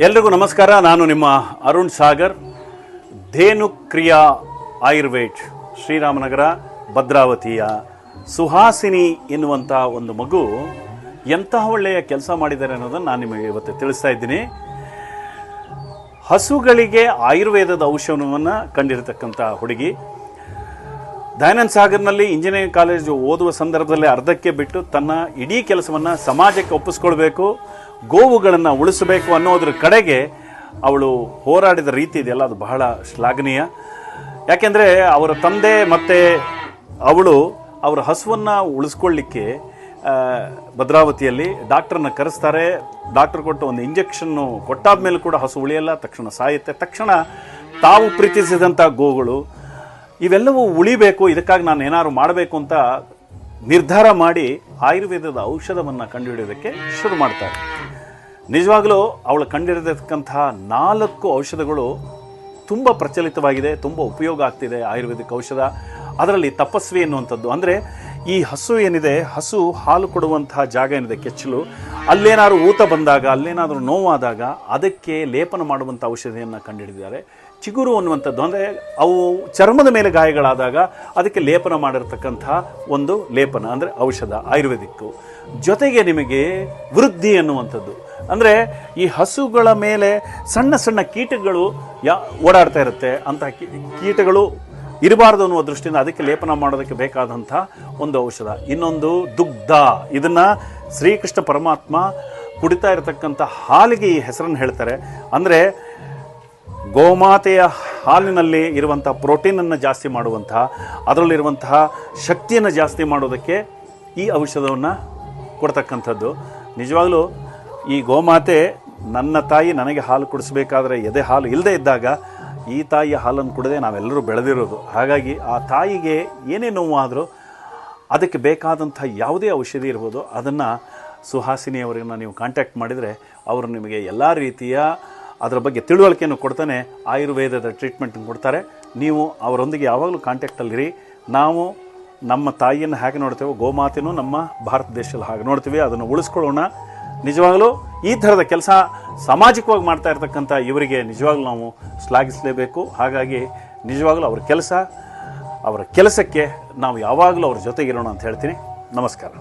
ಎಲ್ರಿಗೂ ನಮಸ್ಕಾರ. ನಾನು ನಿಮ್ಮ ಅರುಣ್ ಸಾಗರ್. ಧೇನು ಕ್ರಿಯಾ ಆಯುರ್ವೇದ್ ಶ್ರೀರಾಮನಗರ ಭದ್ರಾವತಿಯ ಸುಹಾಸಿನಿ ಎನ್ನುವಂಥ ಒಂದು ಮಗು ಎಂತಹ ಒಳ್ಳೆಯ ಕೆಲಸ ಮಾಡಿದ್ದಾರೆ ಅನ್ನೋದನ್ನು ನಾನು ನಿಮಗೆ ಇವತ್ತು ತಿಳಿಸ್ತಾ ಇದ್ದೀನಿ. ಹಸುಗಳಿಗೆ ಆಯುರ್ವೇದದ ಔಷಧವನ್ನು ಕಂಡಿರತಕ್ಕಂಥ ಹುಡುಗಿ ದಯಾನಂದ ಸಾಗರ್ನಲ್ಲಿ ಇಂಜಿನಿಯರಿಂಗ್ ಕಾಲೇಜು ಓದುವ ಸಂದರ್ಭದಲ್ಲಿ ಅರ್ಧಕ್ಕೆ ಬಿಟ್ಟು ತನ್ನ ಇಡೀ ಕೆಲಸವನ್ನು ಸಮಾಜಕ್ಕೆ ಒಪ್ಪಿಸ್ಕೊಳ್ಬೇಕು, ಗೋವುಗಳನ್ನು ಉಳಿಸಬೇಕು ಅನ್ನೋದ್ರ ಕಡೆಗೆ ಅವಳು ಹೋರಾಡಿದ ರೀತಿ ಇದೆಯಲ್ಲ, ಅದು ಬಹಳ ಶ್ಲಾಘನೀಯ. ಯಾಕೆಂದರೆ ಅವರ ತಂದೆ ಮತ್ತು ಅವಳು ಅವರ ಹಸುವನ್ನು ಉಳಿಸ್ಕೊಳ್ಳಿಕ್ಕೆ ಭದ್ರಾವತಿಯಲ್ಲಿ ಡಾಕ್ಟ್ರನ್ನ ಕರೆಸ್ತಾರೆ. ಡಾಕ್ಟರ್ ಕೊಟ್ಟು ಒಂದು ಇಂಜೆಕ್ಷನ್ನು ಕೊಟ್ಟಾದ ಮೇಲೆ ಕೂಡ ಹಸು ಉಳಿಯಲ್ಲ, ತಕ್ಷಣ ಸಾಯುತ್ತೆ. ತಕ್ಷಣ ತಾವು ಪ್ರೀತಿಸಿದಂಥ ಗೋಗಳು ಇವೆಲ್ಲವೂ ಉಳಿಬೇಕು, ಇದಕ್ಕಾಗಿ ನಾನು ಏನಾದ್ರು ಮಾಡಬೇಕು ಅಂತ ನಿರ್ಧಾರ ಮಾಡಿ ಆಯುರ್ವೇದದ ಔಷಧವನ್ನು ಕಂಡುಹಿಡಿಯೋದಕ್ಕೆ ಶುರು ಮಾಡ್ತಾರೆ. ನಿಜವಾಗಲೂ ಅವಳು ಕಂಡುಹಿಡಿದಿರ್ತಕ್ಕಂತಹ 4 ಔಷಧಗಳು ತುಂಬ ಪ್ರಚಲಿತವಾಗಿದೆ, ತುಂಬ ಉಪಯೋಗ ಆಗ್ತಿದೆ ಆಯುರ್ವೇದಿಕ್ ಔಷಧ. ಅದರಲ್ಲಿ ತಪಸ್ವಿ ಎನ್ನುವಂಥದ್ದು, ಅಂದರೆ ಈ ಹಸು ಏನಿದೆ, ಹಸು ಹಾಲು ಕೊಡುವಂತಹ ಜಾಗ ಏನಿದೆ ಕೆಚ್ಚಲು, ಅಲ್ಲೇನಾದ್ರು ಊತ ಬಂದಾಗ, ಅಲ್ಲೇನಾದರೂ ನೋವಾದಾಗ ಅದಕ್ಕೆ ಲೇಪನ ಮಾಡುವಂಥ ಔಷಧಿಯನ್ನು ಕಂಡುಹಿಡಿದಿದ್ದಾರೆ. ಚಿಗುರು ಅನ್ನುವಂಥದ್ದು, ಅಂದರೆ ಅವು ಚರ್ಮದ ಮೇಲೆ ಗಾಯಗಳಾದಾಗ ಅದಕ್ಕೆ ಲೇಪನ ಮಾಡಿರ್ತಕ್ಕಂಥ ಒಂದು ಲೇಪನ, ಅಂದರೆ ಔಷಧ ಆಯುರ್ವೇದಿಕ್ಕು. ಜೊತೆಗೆ ನಿಮಗೆ ವೃದ್ಧಿ ಅನ್ನುವಂಥದ್ದು, ಅಂದರೆ ಈ ಹಸುಗಳ ಮೇಲೆ ಸಣ್ಣ ಸಣ್ಣ ಕೀಟಗಳು ಓಡಾಡ್ತಾ ಇರುತ್ತೆ, ಅಂತಹ ಕೀಟಗಳು ಇರಬಾರ್ದು ಅನ್ನುವ ದೃಷ್ಟಿಯಿಂದ ಅದಕ್ಕೆ ಲೇಪನ ಮಾಡೋದಕ್ಕೆ ಬೇಕಾದಂಥ ಒಂದು ಔಷಧ. ಇನ್ನೊಂದು ದುಗ್ಧ, ಇದನ್ನು ಶ್ರೀಕೃಷ್ಣ ಪರಮಾತ್ಮ ಕುಡಿತಾ ಇರತಕ್ಕಂಥ ಹಾಲಿಗೆ ಈ ಹೆಸರನ್ನು ಹೇಳ್ತಾರೆ. ಅಂದರೆ ಗೋಮಾತೆಯ ಹಾಲಿನಲ್ಲಿ ಇರುವಂಥ ಪ್ರೋಟೀನನ್ನು ಜಾಸ್ತಿ ಮಾಡುವಂತಹ, ಅದರಲ್ಲಿರುವಂತಹ ಶಕ್ತಿಯನ್ನು ಜಾಸ್ತಿ ಮಾಡೋದಕ್ಕೆ ಈ ಔಷಧವನ್ನು ಕೊಡ್ತಕ್ಕಂಥದ್ದು. ನಿಜವಾಗಲೂ ಈ ಗೋಮಾತೆ, ನನ್ನ ತಾಯಿ ನನಗೆ ಹಾಲು ಕುಡಿಸ್ಬೇಕಾದ್ರೆ ಎದೆ ಹಾಲು ಇಲ್ಲದೆ ಇದ್ದಾಗ ಈ ತಾಯಿಯ ಹಾಲನ್ನು ಕುಡದೆ ನಾವೆಲ್ಲರೂ ಬೆಳೆದಿರೋದು. ಹಾಗಾಗಿ ಆ ತಾಯಿಗೆ ಏನೇ ನೋವಾದರೂ ಅದಕ್ಕೆ ಬೇಕಾದಂಥ ಯಾವುದೇ ಔಷಧಿ ಇರ್ಬೋದು, ಅದನ್ನು ಸುಹಾಸಿನಿಯವರನ್ನು ನೀವು ಕಾಂಟ್ಯಾಕ್ಟ್ ಮಾಡಿದರೆ ಅವರು ನಿಮಗೆ ಎಲ್ಲ ರೀತಿಯ ಅದರ ಬಗ್ಗೆ ತಿಳುವಳಿಕೆಯನ್ನು ಕೊಡ್ತಾನೆ ಆಯುರ್ವೇದದ ಟ್ರೀಟ್ಮೆಂಟನ್ನು ಕೊಡ್ತಾರೆ. ನೀವು ಅವರೊಂದಿಗೆ ಯಾವಾಗಲೂ ಕಾಂಟ್ಯಾಕ್ಟಲ್ಲಿರಿ. ನಾವು ನಮ್ಮ ತಾಯಿಯನ್ನು ಹೇಗೆ ನೋಡ್ತೇವೋ ಗೋಮಾತೆನೂ ನಮ್ಮ ಭಾರತ ದೇಶದಲ್ಲಿ ಹಾಗೆ ನೋಡ್ತೀವಿ, ಅದನ್ನು ಉಳಿಸ್ಕೊಳ್ಳೋಣ. ನಿಜವಾಗಲೂ ಈ ಥರದ ಕೆಲಸ ಸಾಮಾಜಿಕವಾಗಿ ಮಾಡ್ತಾ ಇರ್ತಕ್ಕಂಥ ಇವರಿಗೆ ನಿಜವಾಗ್ಲೂ ನಾವು ಶ್ಲಾಘಿಸಲೇಬೇಕು. ಹಾಗಾಗಿ ನಿಜವಾಗಲೂ ಅವರ ಕೆಲಸಕ್ಕೆ ನಾವು ಯಾವಾಗಲೂ ಅವ್ರ ಜೊತೆಗಿರೋಣ ಅಂತ ಹೇಳ್ತೀನಿ. ನಮಸ್ಕಾರ.